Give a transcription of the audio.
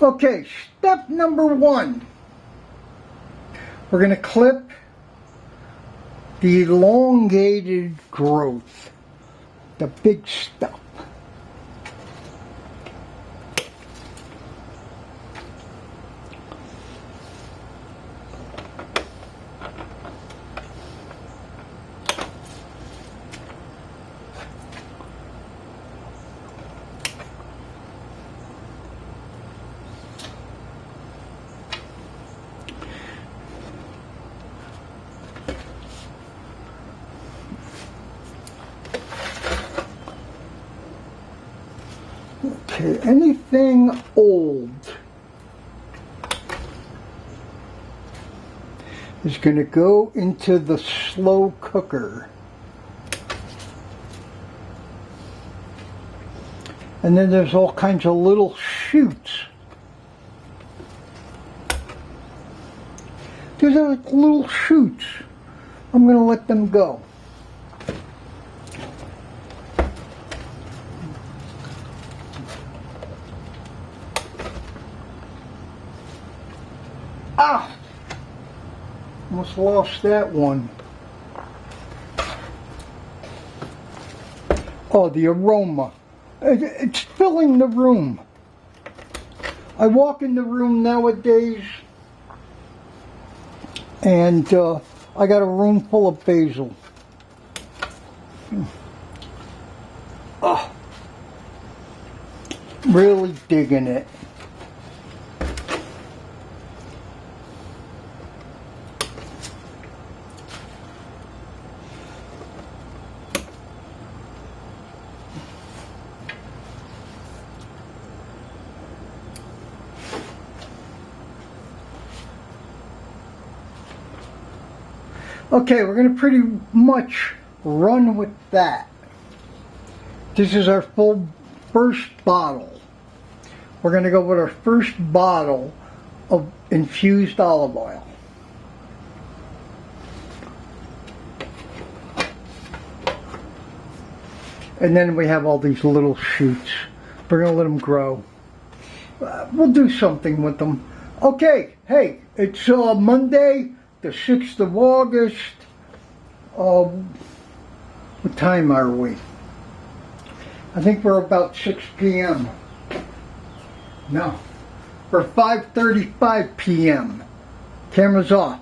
Okay, step number 1. We're going to clip the elongated growth, the big stuff. Okay, anything old is going to go into the slow cooker. And then there's all kinds of little shoots. These are like little shoots. I'm going to let them go. Ah! Almost lost that one. Oh, the aroma. It's filling the room. I walk in the room nowadays and I got a room full of basil. Oh, really digging it. Okay, we're going to pretty much run with that. This is our first bottle. We're going to go with our first bottle of infused olive oil. And then we have all these little shoots. We're going to let them grow. We'll do something with them. Okay, hey, it's Monday, the 6th of August. What time are we? I think we're about 6 p.m. No, we're 5:35 p.m. Camera's off.